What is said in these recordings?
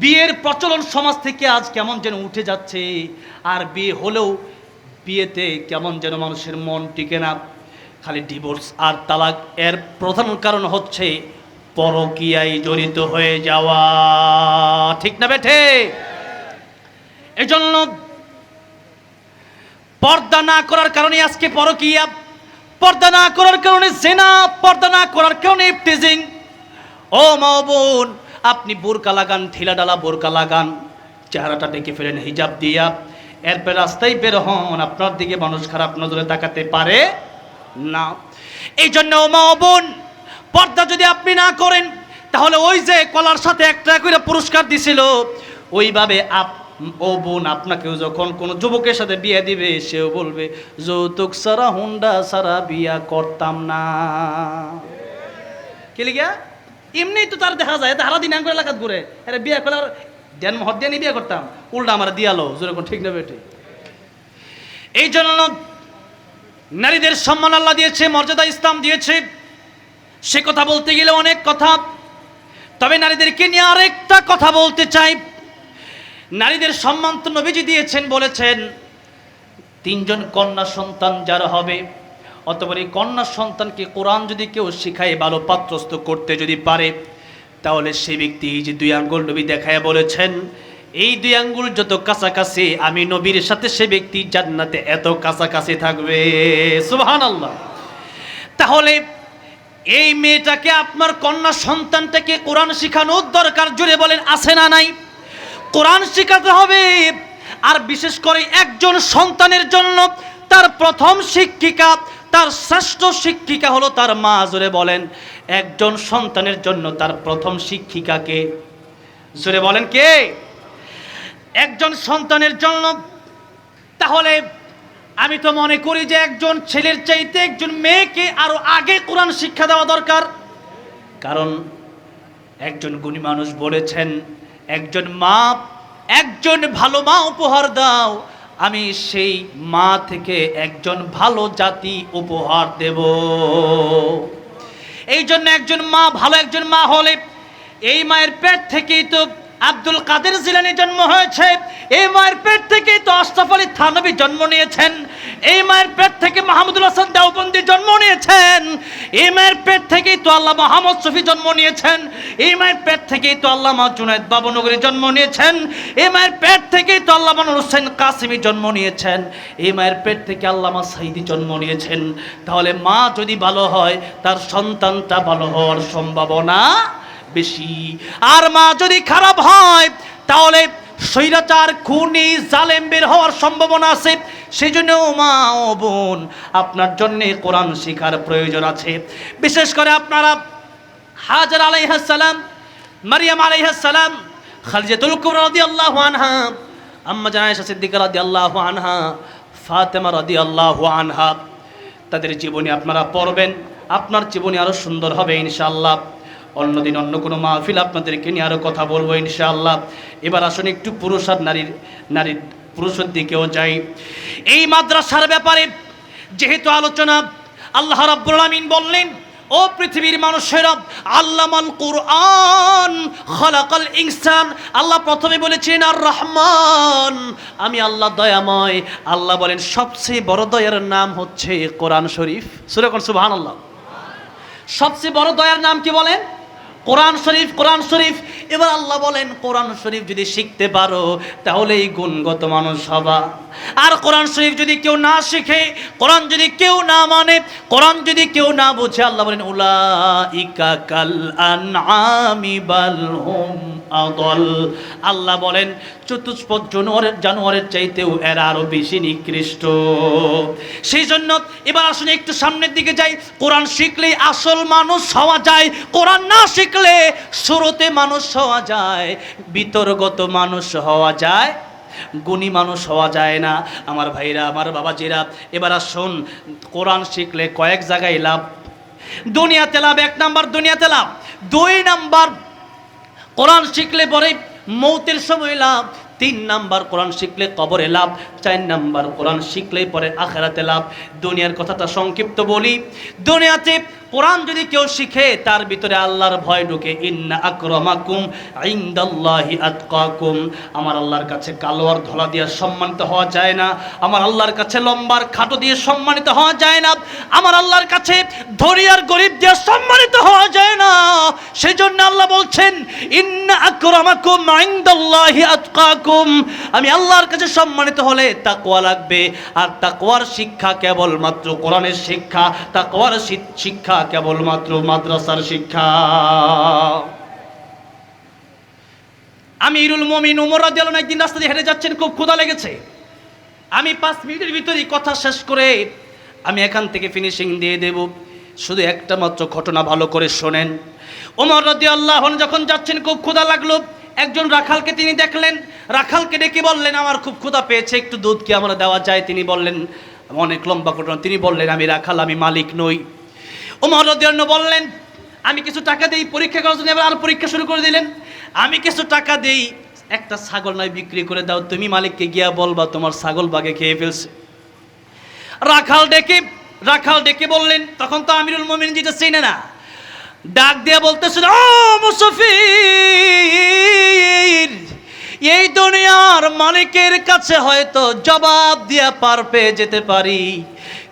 বিয়ের প্রচলন সমাজ থেকে আজ কেমন যেন উঠে যাচ্ছে, আর বিয়ে হলেও বিয়েতে কেমন যেন মানুষের মন টিকে না, খালি ডিভোর্স আর তালাক। এর প্রধান কারণ হচ্ছে পরকীয়ায় জড়িত হয়ে যাওয়া, ঠিক না বেঠে? এজন্য পর্দা না করার কারণে আজকে পরকীয়া, পর্দা না করার কারণে জিনা, পর্দা না করার কারণে ইফতিজিং। ও মা বোন, আপনি বোরকা লাগান, ঢিলাঢালা বোরকা লাগান, চেহারাটা ঢেকে ফেলেন হিজাব দিয়া, এরপর রাস্তায় বের হন, আপনার দিকে মানুষ খারাপ নজরে তাকাতে পারে না। এই জন্য ও মা বোন, পর্দা যদি আপনি না করেন, তাহলে ওই যে কলার সাথে একটা করে পুরস্কার দিছিল, ওইভাবে ও বোন আপনাকেও যখন কোনো যুবকের সাথে বিয়ে দিবে, সেও বলবে যৌতুক সারা হুন্ডা সারা বিয়া করতাম না। কে লিগা? এমনি তো তার দেখা যায় হারা দিন আঙ্গুর এলাকাত ঘুরে, আরে বিয়ে করলে দেন মহৎ দিয়ে বিয়ে করতাম, উল্টা আমার দিয়ালো, যেরকম ঠিক না বেটে? এই জন্য নারীদের সম্মান আল্লাহ দিয়েছে, মর্যাদা ইসলাম দিয়েছে, সে কথা বলতে গেলে অনেক কথা। তবে নারীদেরকে নিয়ে আরেকটা কথা বলতে চাই। নারীদের সম্মান তো নবীজি দিয়েছেন, বলেছেন 3 জন কন্যা সন্তান যার হবে, অতঃপর এই কন্যা সন্তানকে কোরআন যদি কেউ শিখায়, ভালো পাত্রস্থ করতে যদি পারে, তাহলে সেই ব্যক্তি যে 2 আঙ্গুল নবী দেখায় বলেছেন, এই 2 আঙ্গুল যত কাছাকাছি আমি নবীর সাথে, সে ব্যক্তি জান্নাতে এত কাছাকাছি থাকবে। সুবহানাল্লাহ। তাহলে এই মেয়েটাকে, আপনার কন্যা সন্তানটাকে কোরআন শিখানোর দরকার, জুড়ে বলেন আছে না নাই? কোরআন শিখাতে হবে। আর বিশেষ করে একজন সন্তানের জন্য তার প্রথম শিক্ষিকা, তার শ্রেষ্ঠ শিক্ষিকা হলো তার মা। জোরে বলেন, একজন সন্তানের জন্য তার প্রথম শিক্ষিকাকে, জোরে বলেন কে? একজন সন্তানের জন্য। তাহলে আমি তো মনে করি যে একজন ছেলের চাইতে একজন মেয়েকে আরো আগে কোরআন শিক্ষা দেওয়া দরকার। কারণ একজন গুণী মানুষ বলেছেন, একজন মা, একজন ভালো মা উপহার দাও, আমি সেই মা থেকে একজন ভালো জাতি উপহার দেব। এই জন্য একজন মা, ভালো একজন মা হলে, এই মায়ের পেট থেকেই তো আব্দুল কাদের জিলানী জন্ম হয়েছে, এই মায়ের পেট থেকেই তো আশরাফ আলী থানভী জন্ম নিয়েছেন, এই মায়ের পেট থেকে মাহমুদুল হাসান দেওবন্দি জন্ম নিয়েছেন, এই মায়ের পেট থেকেই তো আল্লাহ মোহাম্মদ শফি জন্ম নিয়েছেন, এই মায়ের পেট থেকেই তো আল্লামা জুনায়েদ বাবনগরী জন্ম নিয়েছেন, এই মায়ের পেট থেকেই তো আল্লামা নূর হোসেন কাসেমী জন্ম নিয়েছেন, এই মায়ের পেট থেকে আল্লামা সাইদি জন্ম নিয়েছেন। তাহলে মা যদি ভালো হয়, তার সন্তানটা ভালো হওয়ার সম্ভাবনা বেশি। আর মা যদি খারাপ হয়, তাহলে স্বৈরাচার, খুনি, জালেম বের হওয়ার সম্ভাবনা আছে। সেই জন্য মা ও বোন, আপনার জন্যে কোরআন শিখার প্রয়োজন আছে। বিশেষ করে আপনারা হাজার আলাইহিস সালাম, মারিয়াম আলাইহিস সালাম, খাদিজাতুল কুবরা রাদিয়াল্লাহু আনহা, আম্মা জান আয়েশা সিদ্দিকা রাদিয়াল্লাহু আনহা, ফাতেমা রাদিয়াল্লাহু আনহা, তাদের জীবনী আপনারা পড়বেন, আপনার জীবনী আরো সুন্দর হবে ইনশাআল্লাহ। অন্যদিন অন্য কোনো মাহফিল আপনাদেরকে নিয়ে আরো কথা বলবো ইনশাআল্লাহ। এবার আসুন একটু পুরুষ আর নারীর পুরুষের দিকেও যাই। এই মাদ্রাসার ব্যাপারে যেহেতু আলোচনা, আল্লাহ রাব্বুল আলামিন বললেন, ও পৃথিবীর মানুষেরা, আল্লামাল কুরআন খালাকাল ইনসান। আল্লাহ প্রথমে বলেছেন আর রহমান, আমি আল্লাহ দয়াময়। আল্লাহ বলেন সবচেয়ে বড় দয়ার নাম হচ্ছে কোরআন শরীফ। সূরা সুবহানাল্লাহ। সবচেয়ে বড় দয়ার নাম কি বলেন? কোরআন শরীফ। কোরআন শরীফ। এবার আল্লাহ বলেন, কোরআন শরীফ যদি শিখতে পারো, তাহলেই গুণগত মানুষ হবা। আর কোরআন শরীফ যদি কেউ না শিখে, কোরআন যদি কেউ না মানে, কোরআন যদি কেউ না বুঝে, আল্লাহ বলেন উলাইকা কাল আনআমি বাল হুম আদল। আল্লাহ বলেন চতুষ্পদ জানোয়ারের চাইতেও এরা আরো বেশি নিকৃষ্ট। সেই জন্য এবার আসুন একটু সামনের দিকে যাই। কোরআন শিখলেই আসল মানুষ হওয়া যায়, কোরআন না শিখলে শুরুতে মানুষ হওয়া যায়, বিতর্গত মানুষ হওয়া যায়, গুণী মানুষ হওয়া যায় না। আমার ভাইরা, আমার বাবাজিরা, এবার আসুন, কোরআন শিখলে কয়েক জায়গায় লাভ। দুনিয়াতে লাভ, 1 নাম্বার দুনিয়াতে লাভ, 2 নাম্বার কোরআন শিখলে পরে মৌতের সময় লাভ, 3 নাম্বার কোরআন শিখলে কবরে লাভ, 4 নাম্বার কোরআন শিখলে পরে আখিরাতে লাভ। দুনিয়ার কথাটা সংক্ষিপ্ত বলি, দুনিয়াতে কোরআন যদি কেউ শিখে তার ভিতরে আল্লাহর ভয় ঢুকে। ইন্না আকরামাকুম ইনদাল্লাহি আতকাকুম। আমার আল্লাহর কাছে কালো আর ধলা দিয়ে সম্মানিত হওয়া যায় না। আমার আল্লাহর কাছে লম্বার খাটো দিয়ে সম্মানিত হওয়া যায় না। আমার আল্লাহর কাছে ধনী আর গরিব দিয়ে সম্মানিত হওয়া যায় না। সেই জন্য আল্লাহ বলছেন ইন্না আকরামাকুম ইনদাল্লাহি আতকাকুম। আমি আল্লাহর কাছে সম্মানিত হলে তাকওয়া লাগবে, আর তাকওয়ার শিক্ষা কেবলমাত্র কোরআনের শিক্ষা, তাকওয়ার শিক্ষা কেবলমাত্র মাদ্রাসার শিক্ষা। আমিরুল মুমিনিন ওমর রাদিয়াল্লাহু আনহু একদিন রাস্তা দিয়ে হেঁটে যাচ্ছেন, খুব ক্ষুধা লেগেছে। আমি 5 মিনিটের ভিতরেই কথা শেষ করে আমি এখান থেকে ফিনিশিং দিয়ে দেব, শুধু একটা মাত্র ঘটনা ভালো করে শোনেন। ওমর রাদিয়াল্লাহু আনহু যখন যাচ্ছেন, খুব ক্ষুধা লাগলো। একজন রাখালকে তিনি দেখলেন, রাখালকে ডেকে বললেন, আমার খুব ক্ষুধা পেয়েছে, একটু দুধ কি আমরা দেওয়া যায়? তিনি বললেন, অনেক লম্বা ঘটনা, তিনি বললেন, আমি রাখাল, আমি মালিক নই। ওমর রাদিয়াল্লাহু আনহু বললেন, আমি কিছু টাকা দেই পরীক্ষা করার জন্য। এবার আর পরীক্ষা শুরু করে দিলেন, আমি কিছু টাকা দেই, একটা ছাগল নয় বিক্রি করে দাও, তুমি মালিককে গিয়া বলবা তোমার ছাগল বাঘে খেয়ে ফেলছে। রাখাল ডেকে বললেন, তখন তো আমিরুল মুমিনিন যেটা চিনে না, ডাক দিয়া বলতেছিল, ও মুসাফির, এই দুনিয়ার মালিকের কাছে হয়তো জবাব দিয়া পার পেয়ে যেতে পারি,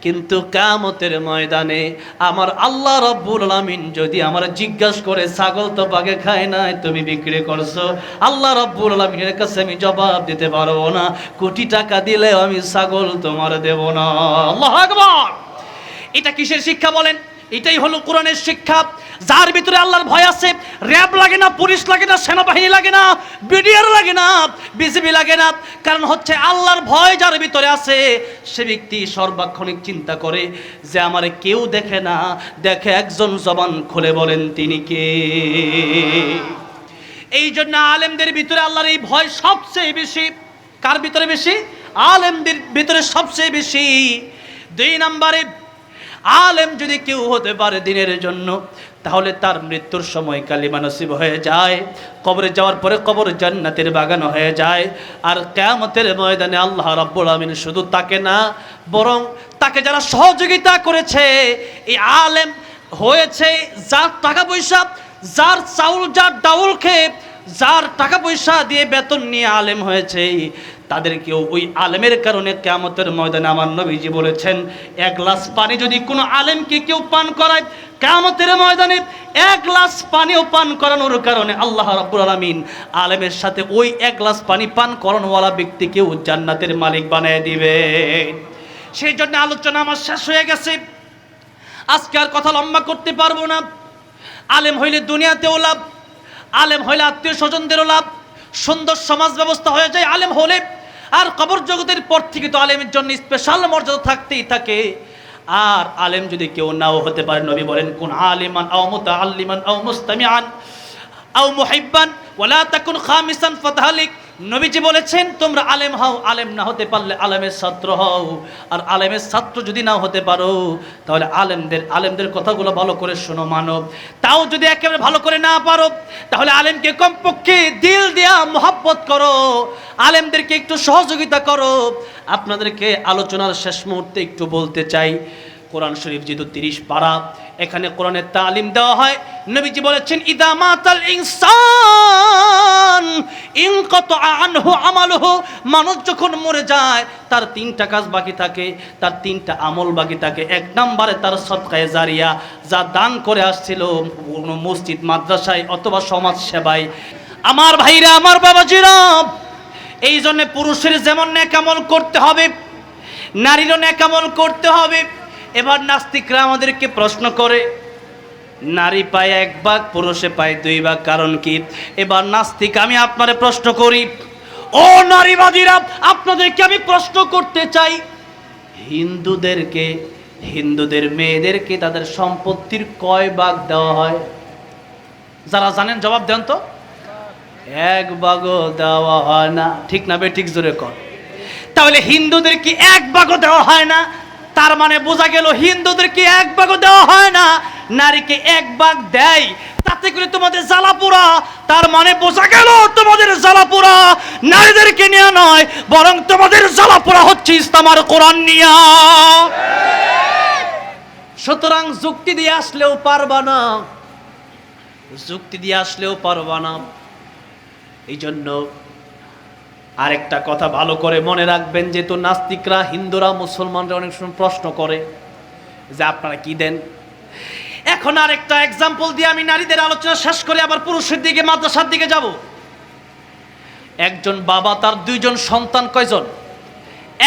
কিন্তু কিয়ামতের ময়দানে আমার আল্লাহ রাব্বুল আলামিন যদি আমার জিজ্ঞাসা করে, ছাগল তো বাঘে খায় নাই, তুমি বিক্রি করছো, আল্লাহ রাব্বুল আলামিনের কাছে আমি জবাব দিতে পারবো না। কোটি টাকা দিলেও আমি ছাগল তোমার দেব না। আল্লাহু আকবার। এটা কিসের শিক্ষা বলেন? এটাই হলো কোরআনের শিক্ষা। যার ভিতরে আল্লাহর ভয় আছে, র্যাব লাগে না, পুলিশ লাগে না, সেনাবাহিনী লাগে না, বিডিআর লাগে না, বিজিবি লাগে না। কারণ হচ্ছে আল্লাহর ভয় যার ভিতরে আছে, সে ব্যক্তি সর্বক্ষণিক চিন্তা করে যে আমারে কেউ দেখে না, দেখে একজন, জবান খুলে বলেন তিনি কে। এই জন্য আলেমদের ভিতরে আল্লাহর এই ভয় সবচেয়ে বেশি। কার ভিতরে বেশি? আলেমদের ভিতরে সবচেয়ে বেশি। 2 নম্বরে, আলেম যদি কেউ হতে পারে দিনের জন্য, তাহলে তার মৃত্যুর সময় কালিমা নসিব হয়ে যায়, কবরে যাওয়ার পরে কবর জান্নাতের বাগান হয়ে যায়। আর কিয়ামতের ময়দানে আল্লাহ রাব্বুল আমিন শুধু তাকে না, বরং তাকে যারা সহযোগিতা করেছে, এই আলেম হয়েছে যার টাকা পয়সা, যার চাউল, যার ডাউল খেয়ে, যার টাকা পয়সা দিয়ে বেতন নিয়ে আলেম হয়েছে, তাদেরকেও ওই আলেমের কারণে কিয়ামতের ময়দানে আমার নবীজি বলেছেন, 1 গ্লাস পানি যদি কোনো আলেমকে কেউ পান করায়, কিয়ামতের ময়দানে 1 গ্লাস পানিও পান করানোর কারণে আল্লাহ রাব্বুল আলামিন আলেমের সাথে ওই 1 গ্লাস পানি পান করানোওয়ালা ব্যক্তিকেও জান্নাতের মালিক বানিয়ে দিবেন। সেই জন্য আলোচনা আমার শেষ হয়ে গেছে, আজকে আর কথা লম্বা করতে পারবো না। আলেম হইলে দুনিয়াতেও লাভ, আলেম হইলে আত্মীয় স্বজনদেরও লাভ, সুন্দর সমাজ ব্যবস্থা হয়ে যায় আলেম হলে। আর কবর জগতের পর থেকে তো আলেমের জন্য স্পেশাল মর্যাদা থাকতেই থাকে। আর আলেম যদি কেউ নাও হতে পারে, নবী বলেন, কুন আলিমান আও মুতাআল্লিমান আও মুস্তামিআন আও মুহিব্বান ওয়ালা তাকুন খামিসান ফাতাহলিক। নবীজি বলেছেন, তোমরা আলেম হও, আলেম না হতে পারলে আলেমের ছাত্র হও। আর আলেমের ছাত্র যদি নাও হতে পারো, তাহলে আলেমদের কথাগুলো ভালো করে শোনো, মানব। তাও যদি একেবারে ভালো করে না পারো, তাহলে আলেমকে কমপক্ষে দিল দিয়া মহব্বত করো, আলেমদেরকে একটু সহযোগিতা করো। আপনাদেরকে আলোচনার শেষ মুহূর্তে একটু বলতে চাই, কোরআন শরীফ যেহেতু 30 পারা, এখানে কোরআনের তালিম দেওয়া হয়। নবীজি বলেছেন, ইদা মাতাল ইনসান ইনকাতা আনহু আমালুহু। মানুষ যখন মরে যায়, তার 3টা কাজ বাকি থাকে, তার 3টা আমল বাকি থাকে। 1 নম্বরে তার সদকায়ে জারিয়া, যা দান করে আসছিল মসজিদ, মাদ্রাসায় অথবা সমাজ সেবায়। আমার ভাইরা, আমার বাবাজিরা, এই জন্য পুরুষের যেমন নেক আমল করতে হবে, নারীরও নেক আমল করতে হবে। এবার নাস্তিকরা আমাদেরকে প্রশ্ন করে, নারী পায় 1 ভাগ, পুরুষে পায় 2 ভাগ, কারণ কি? এবার নাস্তিক আমি আপনারে প্রশ্ন করি, ও নারীবাদীরা, আপনাদেরকে আমি প্রশ্ন করতে চাই, হিন্দুদের মেয়েদেরকে তাদের সম্পত্তির কয় ভাগ দেওয়া হয়? যারা জানেন জবাব দেন তো। 1 ভাগও দেওয়া হয় না, ঠিক না? ঠিক জোরে কর। তাহলে হিন্দুদেরকে 1 ভাগও দেওয়া হয় না, তার মানে বোঝা গেল হিন্দুদেরকে 1 ভাগও দেওয়া হয় না, নারীকে 1 ভাগ দেয়। তাতে করে তোমাদের জ্বালাপোড়া, তার মানে বোঝা গেল তোমাদের জ্বালাপোড়া নারীদেরকে নিয়ে নয়, বরং তোমাদের জ্বালাপোড়া হচ্ছে ইসলাম আর কোরআন নিয়ে। সুতরাং যুক্তি দিয়ে আসলেও পারবা না, যুক্তি দিয়ে আসলেও পারবা না। এই জন্য আরেকটা কথা ভালো করে মনে রাখবেন, যেহেতু নাস্তিকরা, হিন্দুরা, মুসলমানরা অনেক সময় প্রশ্ন করে যে আপনারা কি দেন। এখন আরেকটা এক্সাম্পল দিয়ে আমি নারীদের আলোচনা শেষ করে আবার পুরুষের দিকে, মাদ্রাসার দিকে যাব। একজন বাবা, তার দুইজন সন্তান। কয়জন?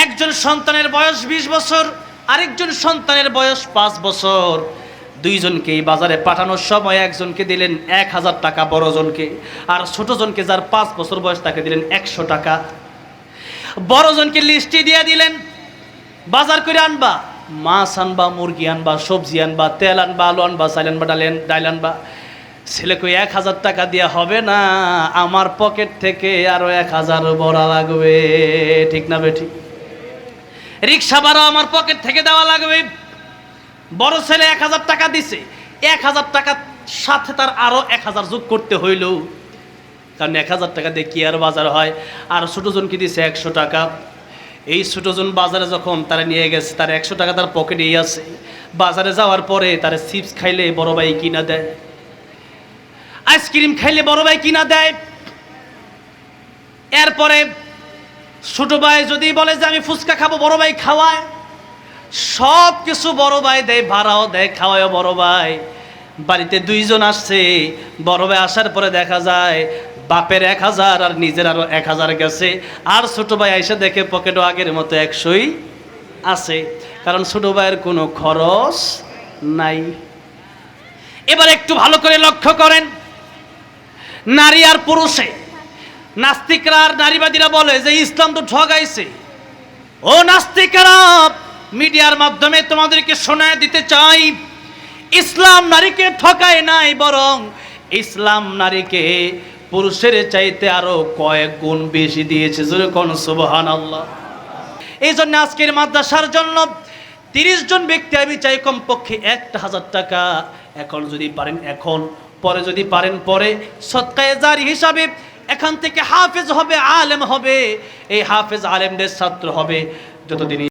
একজন সন্তানের বয়স 20 বছর, আরেকজন সন্তানের বয়স 5 বছর। দুইজনকে এই বাজারে পাঠানোর সময় একজনকে দিলেন 1000 টাকা বড়জনকে, আর ছোটজনকে যার 5 বছর বয়স তাকে দিলেন 100 টাকা। বড়জনকে লিস্টে দিয়ে দিলেন, বাজার করে আনবা, মাছ আনবা, মুরগি আনবা, সবজি আনবা, তেল আনবা, আলু আনবা, চাল আনবা, ডাল আনবা। ছেলেকে 1000 টাকা দেওয়া হবে না, আমার পকেট থেকে আরো 1000 ভরা লাগবে। ঠিক না বেঠিক? রিক্সা ভাড়া আমার পকেট থেকে দেওয়া লাগবে। বড় ছেলে 1000 টাকা দিছে, 1000 টাকার সাথে তার আরো 1000 যোগ করতে হইল, কারণ 1000 টাকা দিয়ে কি আর বাজার হয়। আর ছোটজনকে দিছে 100 টাকা। এই ছোটজন বাজারে যখন তারা নিয়ে গেছে, তার 100 টাকা তার পকেটেই আছে। বাজারে যাওয়ার পরে তার চিপস খাইলে বড় ভাই কিনা দেয়, আইসক্রিম খাইলে বড় ভাই কিনা দেয়। এরপরে ছোট ভাই যদি বলে যে আমি ফুচকা খাবো, বড় ভাই খাওয়ায়। সব কিছু বড় ভাই দেয়, ভাড়াও দেয়, খাওয়ায় বড় ভাই। বাড়িতে দুইজন আসছে, বড় ভাই আসার পরে দেখা যায় বাপের 1000 আর নিজের আরো 1000 গেছে, আর ছোট ভাই এসে দেখে পকেটও আগের মতো 100ই আছে, কারণ ছোট ভাইয়ের কোনো খরচ নাই। এবার একটু ভালো করে লক্ষ্য করেন, নারী আর পুরুষে নাস্তিকরা আর নারীবাদীরা বলে যে ইসলাম তো ঠগাইছে। ও নাস্তিকরা, মিডিয়ার মাধ্যমে তোমাদেরকে শোনায় দিতে চাই, ইসলাম নারীকে ঠকায় নাই, বরং ইসলাম নারীকে পুরুষের চাইতে আরো কয়েক গুণ বেশি দিয়েছে। জোরে কোন সুবহানাল্লাহ। এই জন্য আজকের মাদ্রাসার জন্য 30 জন ব্যক্তি আমি চাই কমপক্ষে 1000 টাকা। এখন যদি পারেন এখন, পরে যদি পারেন পরে, সদকায়ে জারি হিসাবে এখান থেকে হাফেজ হবে, আলেম হবে। এই হাফেজ আলেমদের ছাত্র হবে যতদিন